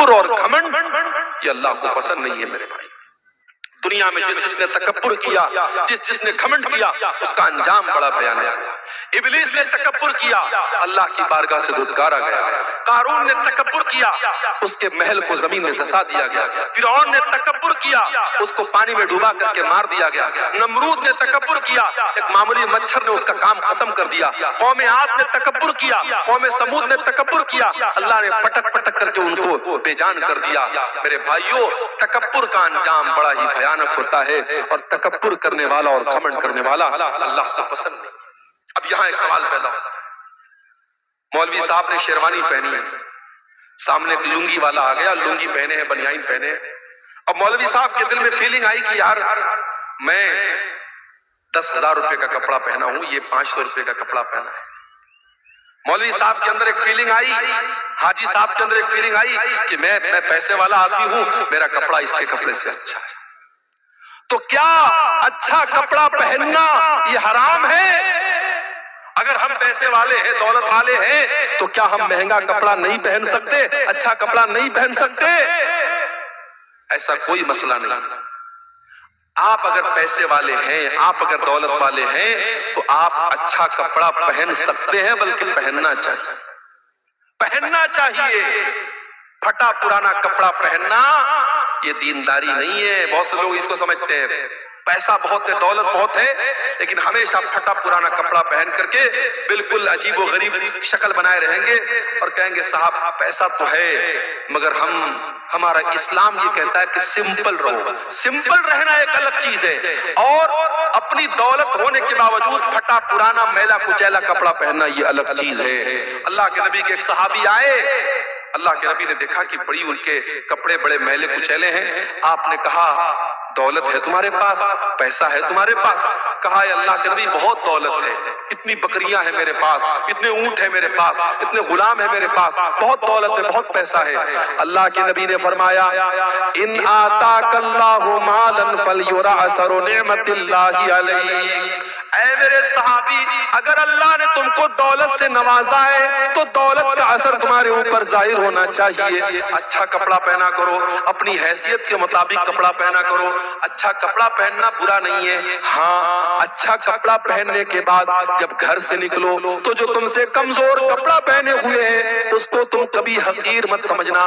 تکبر اور گھمنڈ یہ اللہ کو پسند نہیں ہے میرے بھائی۔ دنیا میں جس نے تکبر کیا، جس نے گھمنڈ کیا، اس کا انجام بڑا بھیانک ہے۔ ابلیس نے تکبر کیا، اللہ کی بارگاہ سے دھتکارا گیا۔ قارون نے تکبر کیا، اس کے محل کو زمین میں دھسا دیا گیا۔ فرعون نے تکبر کیا، اس کو پانی میں ڈوبا کر کے مار دیا گیا۔ نمرود نے تکبر کیا، ایک معمولی مچھر نے اس کا کام ختم کر دیا۔ قوم عاد نے تکبر کیا، قوم سمود نے تکبر کیا، اللہ نے پٹک پٹک کر کے ان کو بے جان کر دیا۔ میرے بھائیوں، تکبر کا انجام بڑا ہی بھیانک ہوتا ہے، اور تکبر کرنے والا اور گھمنڈ کرنے والا اللہ کو پسند نہیں۔ اب یہاں ایک سوال پیدا ہوتا ہے، مولوی صاحب نے شیروانی پہنی ہے، سامنے ایک لنگی والا آ گیا، لنگی پہنے ہیں، بنیان پہنے ہیں، اور مولوی صاحب کے دل میں فیلنگ آئی کہ یار میں 10,000 روپے کا کپڑا پہنا ہوں، یہ 500 روپے کا کپڑا پہنا ہے۔ مولوی صاحب کے اندر ایک فیلنگ آئی، حاجی صاحب کے اندر ایک فیلنگ آئی کہ میں پیسے والا آدمی ہوں، میرا کپڑا اس کے کپڑے سے اچھا ہے۔ تو کیا اچھا کپڑا پہننا یہ حرام ہے؟ اگر ہم پیسے والے ہیں، دولت والے ہیں، تو کیا ہم مہنگا کپڑا نہیں پہن سکتے، اچھا کپڑا نہیں پہن سکتے؟ ایسا کوئی مسئلہ نہیں۔ آپ اگر پیسے والے ہیں، آپ اگر دولت والے ہیں، تو آپ اچھا کپڑا پہن سکتے ہیں، بلکہ پہننا چاہیے، پہننا چاہیے۔ پھٹا پرانا کپڑا پہننا یہ دینداری نہیں ہے۔ بہت سے لوگ اس کو سمجھتے ہیں پیسہ بہت ہے، دولت بہت ہے، لیکن ہمیشہ پھٹا پرانا کپڑا پہن کر کے بالکل عجیب و غریب شکل بنائے رہیں گے اور کہیں گے صاحب پیسہ تو ہے، مگر ہمارا اسلام یہ کہتا ہے کہ سمپل رہو۔ سمپل رہنا ایک الگ چیز ہے، اور اپنی دولت ہونے کے باوجود پھٹا پرانا میلا کچیلا کپڑا پہننا یہ الگ چیز ہے۔ اللہ کے نبی کے ایک صحابی آئے، اللہ کے نبی نے دیکھا کہ بڑی ان کے کپڑے بڑے میلے کچیلے ہیں۔ آپ نے کہا دولت ہے تمہارے پاس، پیسہ ہے تمہارے پاس؟ کہا اے اللہ کے نبی بہت دولت ہے، اتنی بکریاں ہیں میرے پاس، اتنے اونٹ ہیں میرے پاس، اتنے غلام ہیں میرے پاس، بہت دولت ہے، بہت پیسہ ہے۔ اللہ کے نبی نے فرمایا ان آتاک اللہ مالا فلیرا اثر نعمت اللہ علیک۔ اے میرے صحابی، اگر اللہ نے تم کو دولت سے نوازا ہے تو دولت کا اثر تمہارے اوپر ظاہر ہونا چاہیے۔ اچھا کپڑا پہنا کرو، اپنی حیثیت کے مطابق کپڑا پہنا کرو۔ اچھا کپڑا پہننا برا نہیں ہے، ہاں اچھا کپڑا پہننے کے بعد جب گھر سے نکلو تو جو تم سے کمزور کپڑا پہنے ہوئے ہیں اس کو تم کبھی حقیر مت سمجھنا،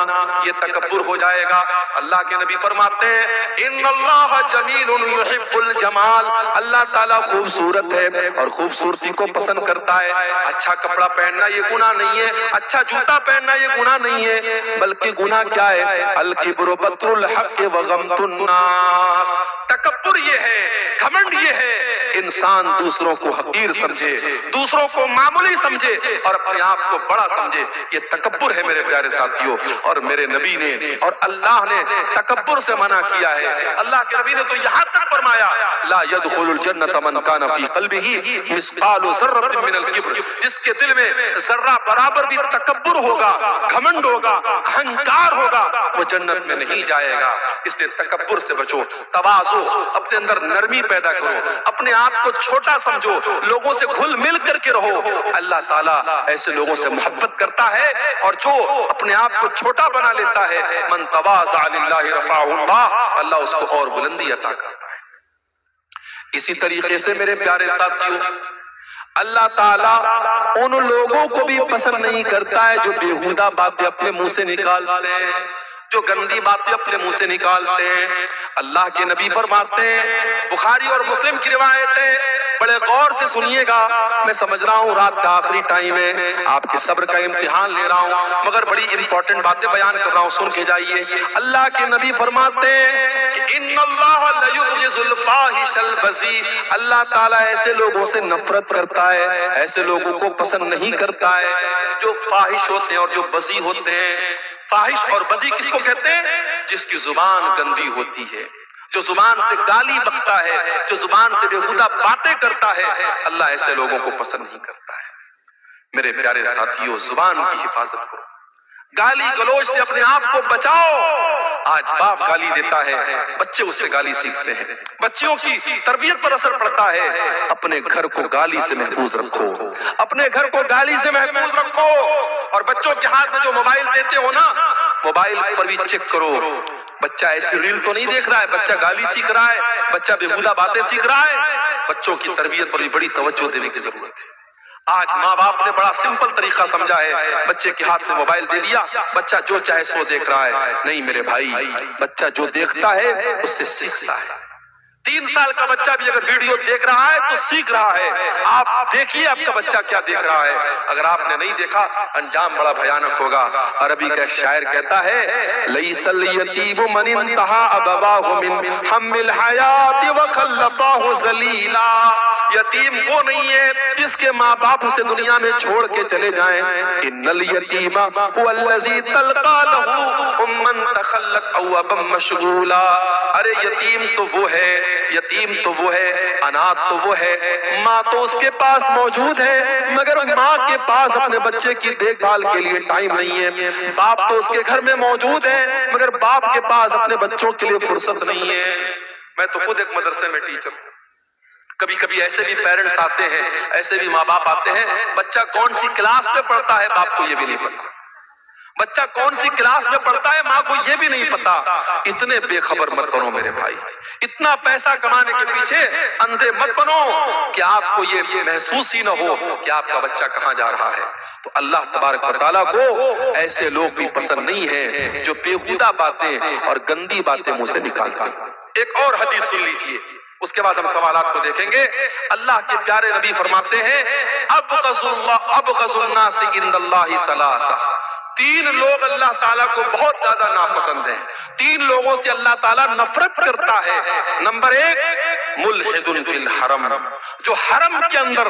یہ تکبر ہو جائے گا۔ اللہ کے نبی فرماتے ہیں ان اللہ جمیل یحب الجمال، اللہ تعالیٰ خوبصورت ہے اور خوبصورتی کو پسند کرتا ہے۔ اچھا کپڑا پہننا یہ گناہ نہیں ہے، اچھا جوتا پہننا یہ گناہ نہیں ہے، بلکہ گناہ کیا ہے؟ الکبر بطر الحق وغمط الناس، تکبر یہ ہے، گھمنڈ یہ ہے انسان دوسروں کو حقیر سمجھے، دوسروں کو معمولی سمجھے اور اپنے آپ کو بڑا سمجھے، یہ تکبر ہے میرے پیارے ساتھیوں۔ اور میرے نبی نے اور اللہ نے تکبر سے منع کیا ہے۔ اللہ کے نبی نے تو یہاں تک فرمایا لا يدخل الجنت من كان في قلبه مثقال ذرة من الكبر، جس کے دل میں ذرہ برابر بھی تکبر ہوگا، گھمنڈ ہوگا، اہنکار ہوگا، وہ جنت میں نہیں جائے گا۔ اس لیے تکبر سے بچو، تواضع، اپنے اندر نرمی پیدا کرو، اپنے آپ کو چھوٹا سمجھو، لوگوں سے گھل مل کر کے رہو۔ اللہ تعالیٰ ایسے لوگوں سے محبت کرتا ہے، اور جو اپنے آپ کو چھوٹا بنا لیتا ہے من تواضع للہ رفعہ اللہ، اللہ اس کو اور بلندی عطا کرتا ہے۔ اسی طریقے سے میرے پیارے ساتھیوں، اللہ تعالیٰ ان لوگوں کو بھی پسند نہیں کرتا ہے جو بیہودہ باتیں اپنے منہ سے نکالتے ہیں، جو گندی باتیں اپنے منہ سے نکالتے ہیں۔ اللہ کے نبی فرماتے ہیں، بخاری اور مسلم کی روایتیں بڑے غور سے سنیے گا، میں سمجھ رہا ہوں رات کا آخری ٹائم ہے، آپ کے صبر کا امتحان لے رہا ہوں، مگر بڑی امپورٹنٹ باتیں بیان کر رہا ہوں، سن کے جائیے۔ اللہ کے نبی فرماتے ہیں کہ ان اللہ لیبغض الفاحش البذیء، اللہ تعالیٰ ایسے لوگوں سے نفرت کرتا ہے، ایسے لوگوں کو پسند نہیں کرتا ہے جو فاحش ہوتے ہیں اور جو بذیء ہوتے ہیں۔ فاحش اور بذیء کس کو کہتے ہیں؟ جس کی زبان گندی ہوتی ہے، جو زبان سے گالی بکتا ہے، جو زبان سے بیہودہ باتیں کرتا ہے، اللہ ایسے لوگوں کو پسند نہیں کرتا ہے۔ میرے پیارے ساتھیوں، زبان کی حفاظت کرو، گالی گلوچ سے اپنے آپ کو بچاؤ۔ آج باپ گالی دیتا ہے، بچے اس سے گالی سیکھتے ہیں، بچوں کی تربیت پر اثر پڑتا ہے۔ اپنے گھر کو گالی سے محفوظ رکھو، اپنے گھر کو گالی سے محفوظ رکھو، اور بچوں کے ہاتھ میں جو موبائل دیتے ہو نا، موبائل پر بھی چیک کرو، بچہ ایسی ریل تو نہیں دیکھ رہا ہے، بچہ گالی سیکھ رہا ہے، بچہ بےہودہ باتیں سیکھ رہا ہے۔ بچوں کی تربیت پر بھی بڑی توجہ دینے کی ضرورت ہے۔ آج ماں باپ نے بڑا سمپل طریقہ سمجھا ہے، بچے کے ہاتھ میں موبائل دے دیا، بچہ جو چاہے سو دیکھ رہا ہے۔ نہیں میرے بھائی، بچہ جو دیکھتا ہے اس سے سیکھتا ہے۔ 3 سال کا بچہ بھی اگر ویڈیو دیکھ رہا ہے تو سیکھ رہا ہے۔ آپ دیکھیے آپ کا بچہ کیا دیکھ رہا ہے، اگر آپ نے نہیں دیکھا انجام بڑا بھیانک ہوگا۔ عربی کا ایک شاعر کہتا ہے لیس الیتیم من انتہا ابواہ من ہم الحیات وخلفاہ ذلیلا، یتیم وہ نہیں ہے جس کے ماں باپ اسے دنیا میں چھوڑ کے چلے جائیں۔ ان الیتیم هو الذی تلقى له امن تخلت او ابا مشغولا، ارے یتیم تو وہ ہے، یتیم تو وہ ہے، انات تو وہ ہے، ماں تو اس کے پاس موجود ہے مگر ماں کے پاس اپنے بچے کی دیکھ بھال کے لیے ٹائم نہیں ہے، باپ تو اس کے گھر میں موجود ہے مگر باپ کے پاس اپنے بچوں کے لیے فرصت نہیں ہے۔ میں تو خود ایک مدرسے میں ٹیچر ہوں، کبھی کبھی ایسے بھی پیرنٹس آتے ہیں، ایسے بھی ماں باپ آتے ہیں، بچہ کون سی کلاس میں پڑھتا ہے باپ کو یہ بھی نہیں پتا، بچہ کون سی کلاس میں پڑھتا ہے ماں کو یہ بھی نہیں پتا۔ اتنے بے خبر مت بنو میرے بھائی، اتنا پیسہ کمانے کے پیچھے اندھے مت بنو کہ آپ کو یہ محسوس ہی نہ ہو کہ آپ کا بچہ کہاں جا رہا ہے۔ تو اللہ تبارک و تعالیٰ کو ایسے لوگ بھی پسند نہیں ہیں جو بیہودہ باتیں اور گندی باتیں منہ سے نکالتے ہیں۔ ایک اور حدیث سن لیجئے، اس کے بعد ہم سوالات کو دیکھیں گے۔ اللہ کے پیارے نبی فرماتے ہیں ابغض الناس عند اللہ ثلاثہ، 3 لوگ اللہ تعالیٰ کو بہت زیادہ ناپسند ہیں، 3 لوگوں سے اللہ تعالیٰ نفرت کرتا ہے۔ نمبر 1 ملحد فی الحرم، جو حرم کے اندر،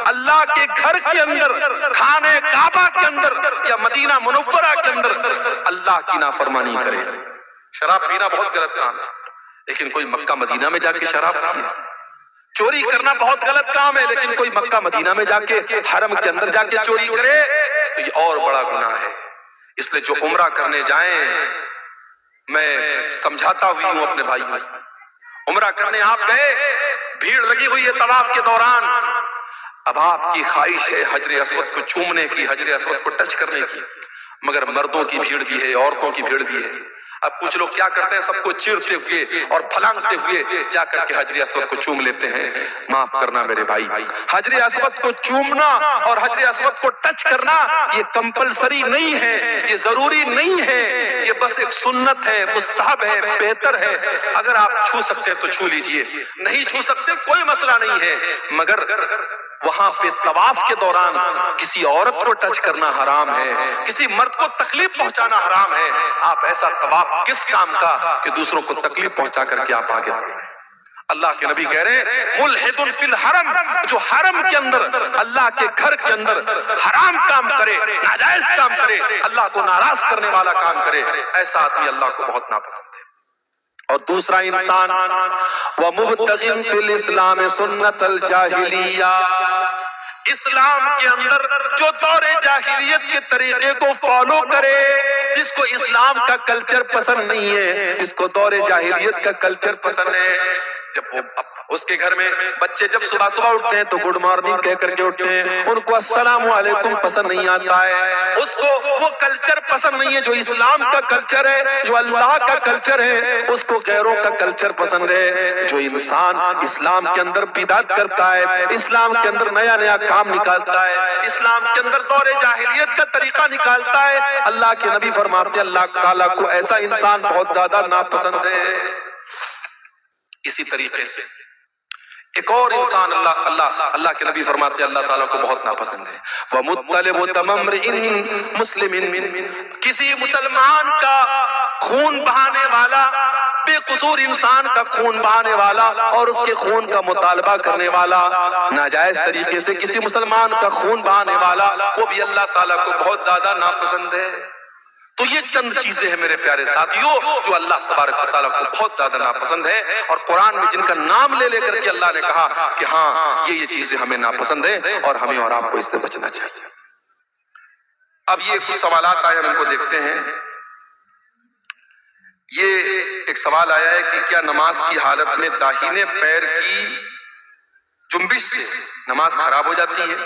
اللہ کے گھر کے اندر، خانہ کعبہ کے اندر یا مدینہ منورہ کے اندر اللہ کی نافرمانی کرے۔ شراب پینا بہت غلط کام ہے لیکن کوئی مکہ مدینہ میں جا کے شراب پیے، چوری کرنا بہت غلط کام ہے لیکن کوئی مکہ مدینہ میں جا کے حرم کے اندر جا کے چوری کرے تو یہ اور بڑا گناہ ہے۔ اس لیے جو عمرہ کرنے جائیں، میں سمجھاتا ہوئی ہوں اپنے بھائیوں، عمرہ کرنے آپ گئے، بھیڑ لگی ہوئی ہے طواف کے دوران، اب آپ کی خواہش ہے حجر اسود کو چومنے کی، حجر اسود کو ٹچ کرنے کی، مگر مردوں کی بھیڑ بھی ہے، عورتوں کی بھیڑ بھی ہے۔ اب کچھ لوگ کیا کرتے ہیں، سب کو چیرتے ہوئے اور پھلانگتے ہوئے جا کر کے حجر اسود کو چوم لیتے ہیں۔ معاف کرنا میرے بھائی، حجر اسود کو چومنا اور حجر اسود کو ٹچ کرنا یہ کمپلسری نہیں ہے، یہ ضروری نہیں ہے، یہ بس ایک سنت ہے، مستحب ہے، بہتر ہے۔ اگر آپ چھو سکتے ہیں تو چھو لیجئے، نہیں چھو سکتے کوئی مسئلہ نہیں ہے، مگر وہاں پہ طواف کے دوران کسی عورت کو ٹچ کرنا حرام ہے، کسی مرد کو تکلیف پہنچانا حرام ہے۔ آپ ایسا طواف کس کام کا کہ دوسروں کو تکلیف پہنچا کر کے آپ آگے بڑھیں۔ اللہ کے نبی کہہ رہے ہیں ملحد فی الحرم، جو حرم کے اندر، اللہ کے گھر کے اندر حرام کام کرے، ناجائز کام کرے، اللہ کو ناراض کرنے والا کام کرے، ایسا آدمی اللہ کو بہت ناپسند ہے۔ اور دوسرا انسان وَمُبْتَغٍ فِي الْإِسْلَامِ سُنَّةَ الْجَاهِلِيَّةِ، اسلام کے اندر جو دور جاہلیت کے طریقے کو فالو کرے، جس کو اسلام کا کلچر پسند نہیں ہے، اس کو دور جاہلیت کا کلچر پسند ہے۔ جب وہ اس کے گھر میں بچے جب صبح صبح اٹھتے ہیں تو گڈ مارننگ کہہ کر کے اٹھتے ہیں، ان کو السلام علیکم پسند نہیں آتا ہے، اس کو وہ کلچر پسند نہیں ہے جو اسلام کا کلچر ہے، جو اللہ کا کلچر ہے، اس کو غیروں کا کلچر پسند ہے۔ جو انسان اسلام کے اندر بدعت کرتا ہے، اسلام کے اندر نیا نیا کام نکالتا ہے، اسلام کے اندر دور جاہلیت کا طریقہ نکالتا ہے، اللہ کے نبی فرماتے ہیں اللہ تعالیٰ کو ایسا انسان بہت زیادہ ناپسند ہے۔ اسی طریقے سے ایک اور انسان اللہ کے نبی فرماتے ہیں اللہ تعالیٰ کو بہت ناپسند ہے، وَمُطَّلِبُ تَمَمْرِئٍ مُسْلِمٍ، کسی مسلمان کا خون بہانے والا، بے قصور انسان کا خون بہانے والا اور اس کے خون کا مطالبہ کرنے والا، ناجائز طریقے سے کسی مسلمان کا خون بہانے والا، وہ بھی اللہ تعالیٰ کو بہت زیادہ ناپسند ہے۔ تو یہ چند چیزیں ہیں میرے پیارے ساتھیوں جو اللہ تبارک و تعالیٰ کو بہت زیادہ ناپسند ہے، اور قرآن میں جن کا نام لے لے کر کے اللہ نے کہا کہ ہاں یہ چیزیں ہمیں ناپسند ہیں اور ہمیں اور آپ کو اس سے بچنا چاہیے۔ اب یہ کچھ سوالات آئے، ہم ان کو دیکھتے ہیں۔ یہ ایک سوال آیا ہے کہ کیا نماز کی حالت میں داہنے پیر کی جنبش سے نماز خراب ہو جاتی ہے؟